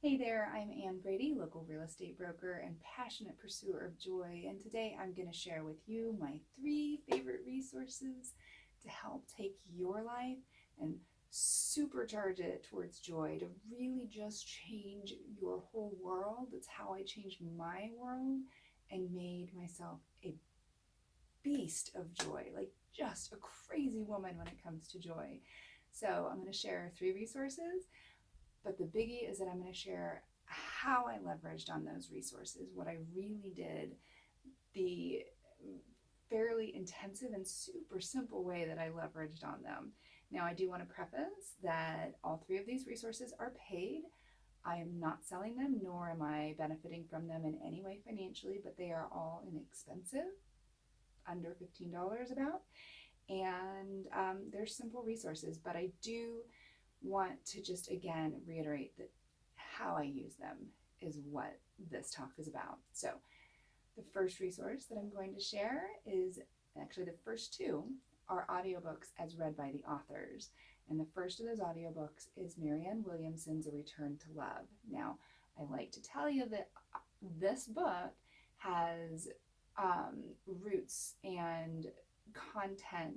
Hey there, I'm Ann Brady, local real estate broker and passionate pursuer of joy. And today I'm going to share with you my 3 favorite resources to help take your life and supercharge it towards joy, to really just change your whole world. That's how I changed my world and made myself a beast of joy, like just a crazy woman when it comes to joy. So I'm going to share 3 resources. But the biggie is that I'm going to share how I leveraged on those resources, what I really did, the fairly intensive and super simple way that I leveraged on them. Now, I do want to preface that all 3 of these resources are paid. I am not selling them, nor am I benefiting from them in any way financially, but they are all inexpensive, under $15 about. And they're simple resources, but I do want to just again reiterate that how I use them is what this talk is about. So, the first resource that I'm going to share is actually the first 2 are audiobooks as read by the authors. And the first of those audiobooks is Marianne Williamson's A Return to Love. Now, I like to tell you that this book has roots and content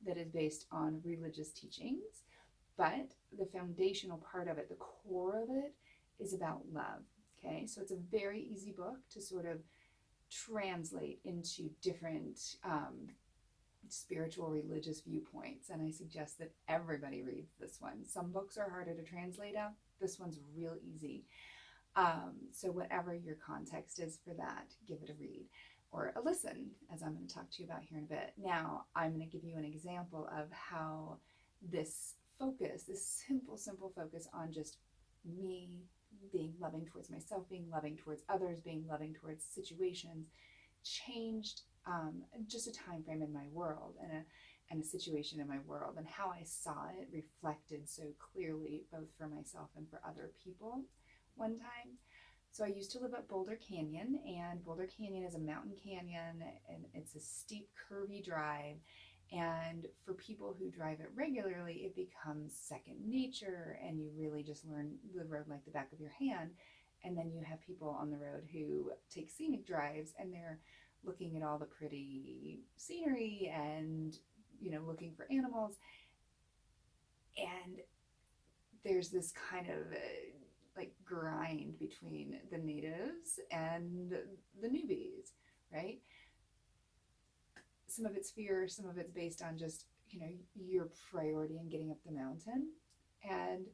that is based on religious teachings, but the foundational part of it, the core of it, is about love. Okay, so it's a very easy book to sort of translate into different spiritual religious viewpoints, and I suggest that everybody reads this one. Some books are harder to translate out. This one's real easy. So whatever your context is for that, give it a read or a listen, as I'm going to talk to you about here in a bit. Now, I'm going to give you an example of how this focus, this simple focus on just me being loving towards myself, being loving towards others, being loving towards situations, changed just a time frame in my world and a situation in my world, and how I saw it reflected so clearly both for myself and for other people one time. So I used to live at Boulder Canyon, and Boulder Canyon is a mountain canyon, and it's a steep, curvy drive. And for people who drive it regularly, it becomes second nature, and you really just learn the road like the back of your hand. And then you have people on the road who take scenic drives, and they're looking at all the pretty scenery and, looking for animals. And there's this kind of like grind between the natives and the newbies, right? Some of it's fear, some of it's based on just, your priority in getting up the mountain. And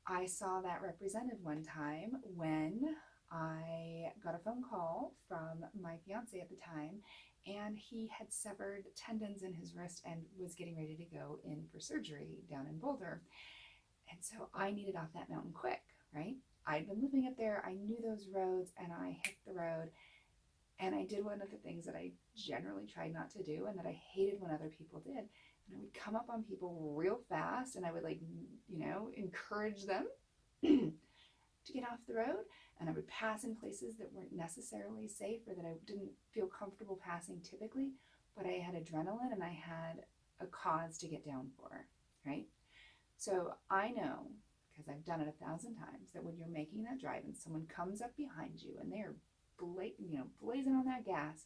I saw that represented one time when I got a phone call from my fiance at the time, and he had severed tendons in his wrist and was getting ready to go in for surgery down in Boulder. And so I needed off that mountain quick, right? I'd been living up there, I knew those roads, and I hit the road. And I did one of the things that I generally tried not to do and that I hated when other people did. And I would come up on people real fast, and I would, encourage them to get off the road. And I would pass in places that weren't necessarily safe or that I didn't feel comfortable passing typically, but I had adrenaline and I had a cause to get down for, right? So I know, because I've done it 1,000 times, that when you're making that drive and someone comes up behind you and they're blazing on that gas,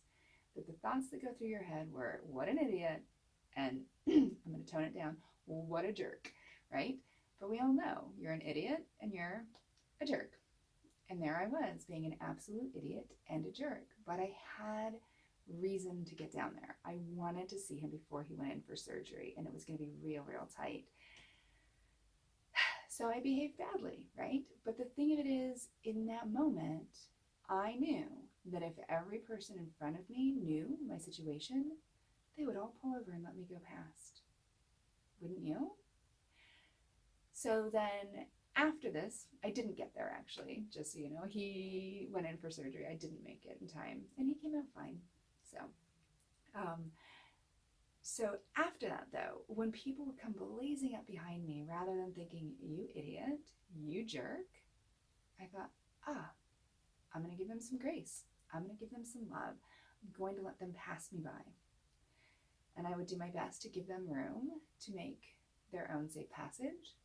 that the thoughts that go through your head were, what an idiot, and I'm going to tone it down, what a jerk, right? But we all know you're an idiot and you're a jerk. And there I was, being an absolute idiot and a jerk. But I had reason to get down there. I wanted to see him before he went in for surgery, and it was going to be real tight. So I behaved badly, right? But the thing of it is, in that moment, I knew that if every person in front of me knew my situation, they would all pull over and let me go past. Wouldn't you? So then after this, I didn't get there actually, just so you know. He went in for surgery. I didn't make it in time, and he came out fine. So, um, so after that though, when people would come blazing up behind me, rather than thinking, you idiot, you jerk, I thought, I'm going to give them some grace. I'm going to give them some love. I'm going to let them pass me by. And I would do my best to give them room to make their own safe passage.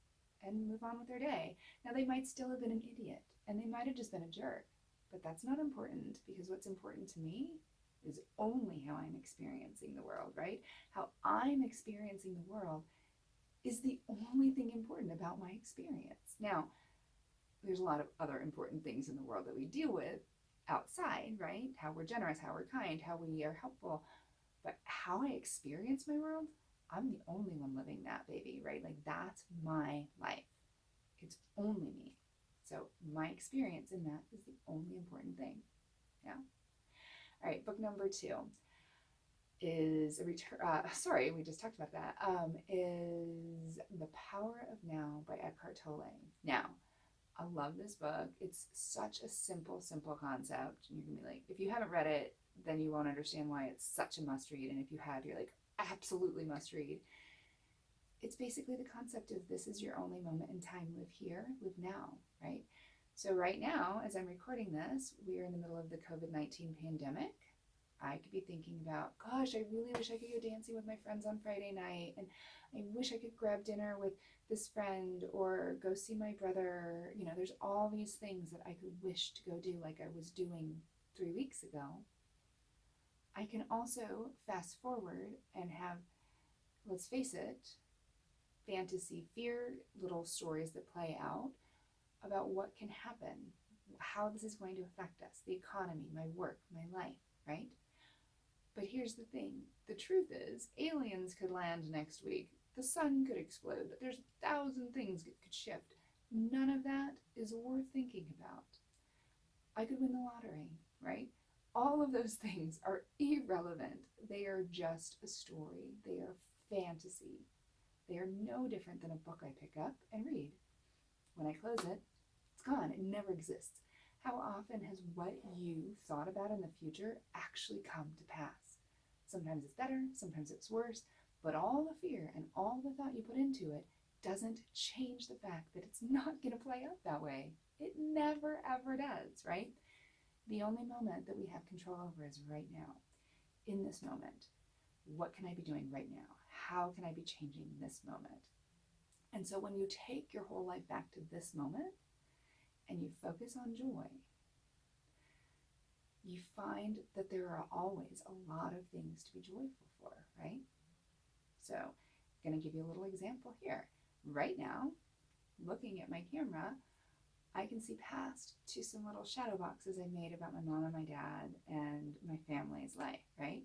and move on with their day. Now, they might still have been an idiot and they might have just been a jerk, but that's not important, because what's important to me is only how I'm experiencing the world, right? How I'm experiencing the world is the only thing important about my experience. Now, there's a lot of other important things in the world that we deal with outside, right? How we're generous, how we're kind, how we are helpful. But how I experience my world, I'm the only one living that, baby, right? Like, that's my life. It's only me. So my experience in that is the only important thing. Yeah. All right, book number 2 is a return. Sorry, we just talked about that. Is The Power of Now by Eckhart Tolle. Now, I love this book. It's such a simple concept. You're gonna be like, if you haven't read it, then you won't understand why it's such a must read. And if you have, you're like, absolutely must read. It's basically the concept of this is your only moment in time. Live here, live now, right? So right now, as I'm recording this, we are in the middle of the COVID-19 pandemic. I could be thinking about, gosh, I really wish I could go dancing with my friends on Friday night. And I wish I could grab dinner with this friend or go see my brother. You know, there's all these things that I could wish to go do like I was doing 3 weeks ago. I can also fast forward and have, let's face it, fantasy, fear, little stories that play out about what can happen, how this is going to affect us, the economy, my work, my life, right? But here's the thing. The truth is, aliens could land next week. The sun could explode. There's 1,000 things that could shift. None of that is worth thinking about. I could win the lottery, right? All of those things are irrelevant. They are just a story. They are fantasy. They are no different than a book I pick up and read. When I close it, it's gone. It never exists. How often has what you thought about in the future actually come to pass? Sometimes it's better, sometimes it's worse, but all the fear and all the thought you put into it doesn't change the fact that it's not going to play out that way. It never, ever does, right? The only moment that we have control over is right now. In this moment, what can I be doing right now? How can I be changing this moment? And so when you take your whole life back to this moment and you focus on joy, you find that there are always a lot of things to be joyful for, right? So I'm going to give you a little example here. Right now, looking at my camera, I can see past to some little shadow boxes I made about my mom and my dad and my family's life, right?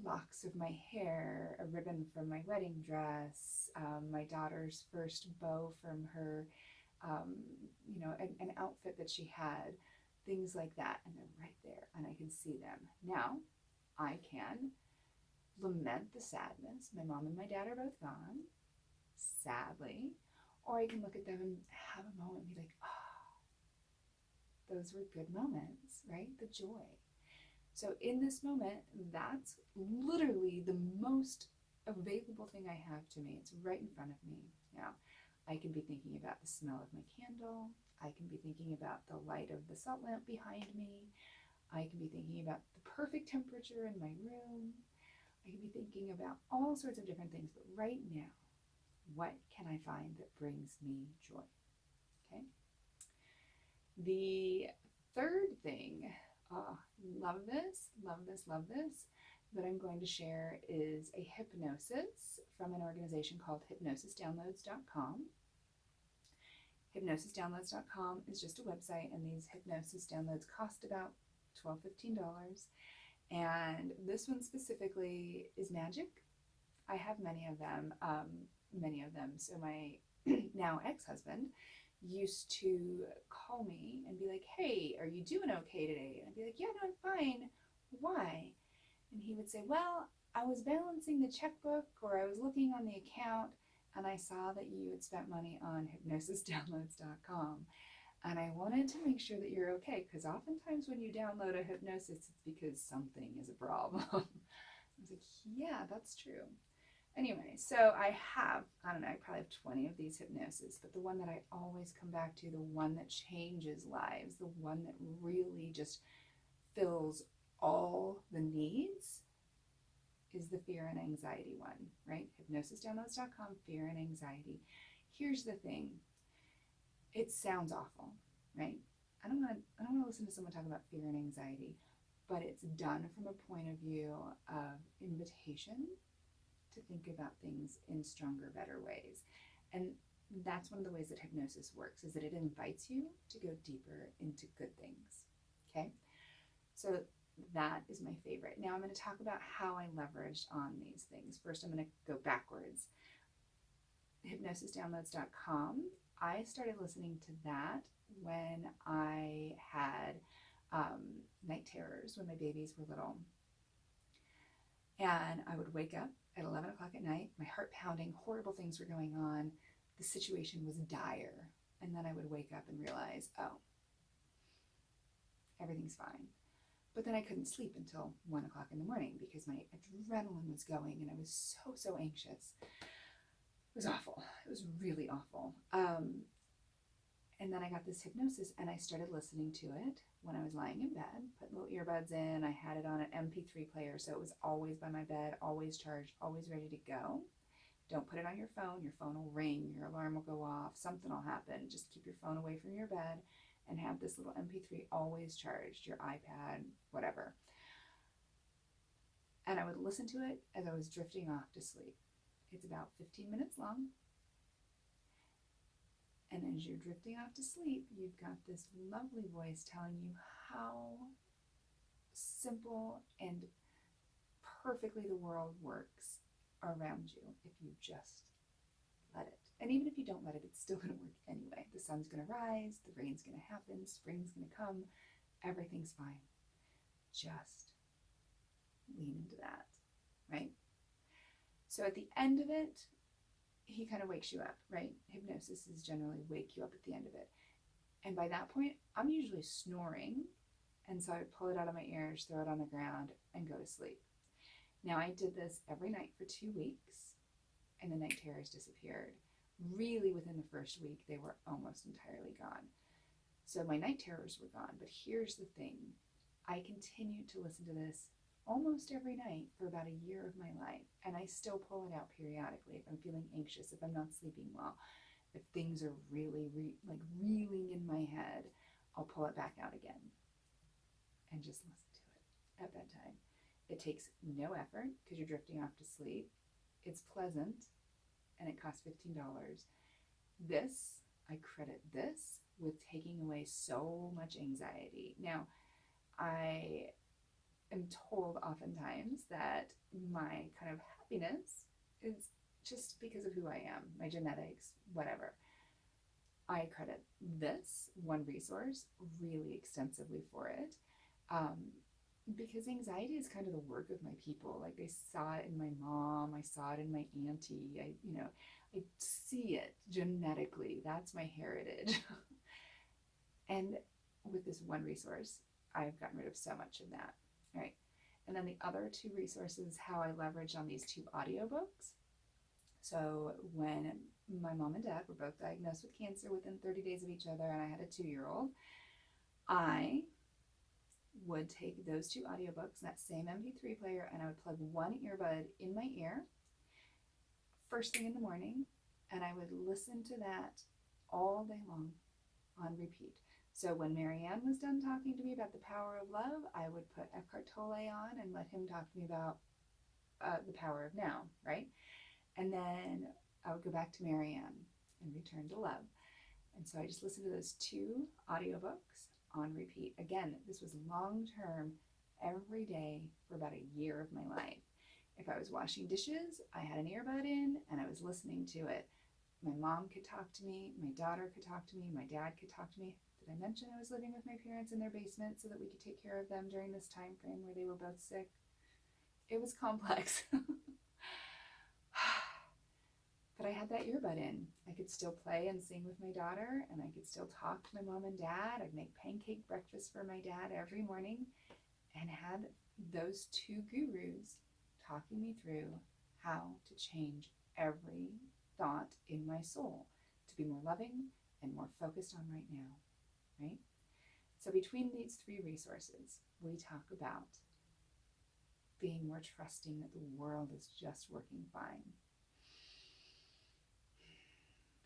Locks of my hair, a ribbon from my wedding dress, my daughter's first bow from her, an outfit that she had, things like that. And they're right there and I can see them. Now I can lament the sadness. My mom and my dad are both gone, sadly. Or I can look at them and have a moment and be like, oh, those were good moments, right? The joy. So in this moment, that's literally the most available thing I have to me. It's right in front of me. Now, I can be thinking about the smell of my candle. I can be thinking about the light of the salt lamp behind me. I can be thinking about the perfect temperature in my room. I can be thinking about all sorts of different things. But right now, what can I find that brings me joy? Okay. The third thing, love this, that I'm going to share is a hypnosis from an organization called hypnosisdownloads.com. Hypnosisdownloads.com is just a website, and these hypnosis downloads cost about $12, $15. And this one specifically is magic. I have many of them. So my now ex-husband used to call me and be like, hey, are you doing okay today? And I'd be like, yeah, no, I'm fine. Why? And he would say, well, I was balancing the checkbook, or I was looking on the account, and I saw that you had spent money on hypnosisdownloads.com. And I wanted to make sure that you're okay, because oftentimes when you download a hypnosis, it's because something is a problem. I was like, yeah, that's true. Anyway, so I probably have 20 of these hypnoses, but the one that I always come back to, the one that changes lives, the one that really just fills all the needs, is the fear and anxiety one, right? Hypnosisdownloads.com, fear and anxiety. here's the thing. It sounds awful, right? I don't want to listen to someone talk about fear and anxiety, but it's done from a point of view of invitation to think about things in stronger, better ways. And that's one of the ways that hypnosis works, is that it invites you to go deeper into good things. Okay? So that is my favorite. Now I'm going to talk about how I leveraged on these things. First, I'm going to go backwards. Hypnosisdownloads.com. I started listening to that when I had night terrors when my babies were little. And I would wake up at 11 o'clock at night, my heart pounding, horrible things were going on. The situation was dire. And then I would wake up and realize, oh, everything's fine. But then I couldn't sleep until 1 o'clock in the morning because my adrenaline was going and I was so anxious. It was awful. It was really awful. And then I got this hypnosis and I started listening to it when I was lying in bed, put little earbuds in. I had it on an MP3 player, so it was always by my bed, always charged, always ready to go. Don't put it on your phone. Your phone will ring, your alarm will go off, something will happen. Just keep your phone away from your bed and have this little MP3 always charged, your iPad, whatever. And I would listen to it as I was drifting off to sleep. It's about 15 minutes long. And as you're drifting off to sleep, you've got this lovely voice telling you how simple and perfectly the world works around you if you just let it. And even if you don't let it, it's still going to work anyway. The sun's going to rise, the rain's going to happen, spring's going to come, everything's fine. Just lean into that, right? So at the end of it, he kind of wakes you up, right? Hypnosis is generally wake you up at the end of it. And by that point, I'm usually snoring. And so I would pull it out of my ears, throw it on the ground, and go to sleep. Now I did this every night for 2 weeks, and the night terrors disappeared. Really within the first week, they were almost entirely gone. So my night terrors were gone. But here's the thing. I continued to listen to this almost every night for about a year of my life. And I still pull it out periodically if I'm feeling anxious, if I'm not sleeping well, if things are really reeling in my head, I'll pull it back out again and just listen to it at bedtime. It takes no effort because you're drifting off to sleep. It's pleasant and it costs $15. I credit this with taking away so much anxiety. Now, I am told oftentimes that my kind of happiness is just because of who I am, my genetics, whatever. I credit this one resource really extensively for it, because anxiety is kind of the work of my people. Like I saw it in my mom, I saw it in my auntie. I see it genetically. That's my heritage. And with this one resource, I've gotten rid of so much of that. Right. And then the other 2 resources, how I leverage on these 2 audiobooks. So when my mom and dad were both diagnosed with cancer within 30 days of each other, and I had a 2-year-old, I would take those 2 audiobooks, that same MP3 player, and I would plug one earbud in my ear first thing in the morning, and I would listen to that all day long on repeat. So when Marianne was done talking to me about the power of love, I would put Eckhart Tolle on and let him talk to me about the power of now, right? And then I would go back to Marianne and return to love. And so I just listened to those 2 audiobooks on repeat. Again, this was long-term, every day for about a year of my life. If I was washing dishes, I had an earbud in and I was listening to it. My mom could talk to me, my daughter could talk to me, my dad could talk to me. Did I mention I was living with my parents in their basement so that we could take care of them during this time frame where they were both sick? It was complex. But I had that earbud in. I could still play and sing with my daughter, and I could still talk to my mom and dad. I'd make pancake breakfast for my dad every morning, and had those 2 gurus talking me through how to change every thought in my soul to be more loving and more focused on right now, right? So between these 3 resources, we talk about being more trusting that the world is just working fine.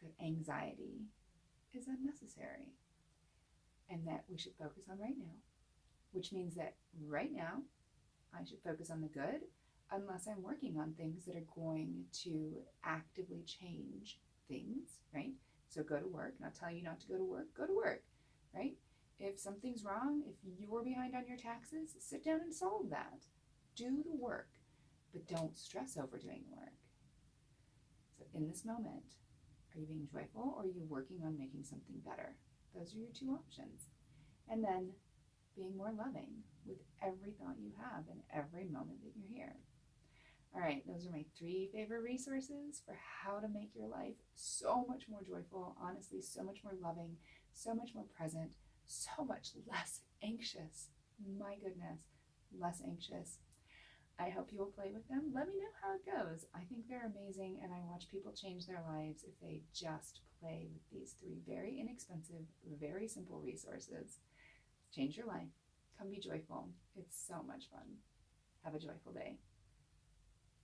that anxiety is unnecessary and that we should focus on right now, which means that right now I should focus on the good unless I'm working on things that are going to actively change things, right? So go to work. Not telling you not to go to work, right? If something's wrong, if you're behind on your taxes, sit down and solve that. Do the work, but don't stress over doing the work. So in this moment, are you being joyful or are you working on making something better? Those are your two options. And then being more loving with every thought you have and every moment that you're here. All right, those are my 3 favorite resources for how to make your life so much more joyful, honestly, so much more loving, so much more present, so much less anxious. My goodness, less anxious. I hope you will play with them. Let me know how it goes. I think they're amazing, and I watch people change their lives if they just play with these 3 very inexpensive, very simple resources. Change your life. Come be joyful. It's so much fun. Have a joyful day.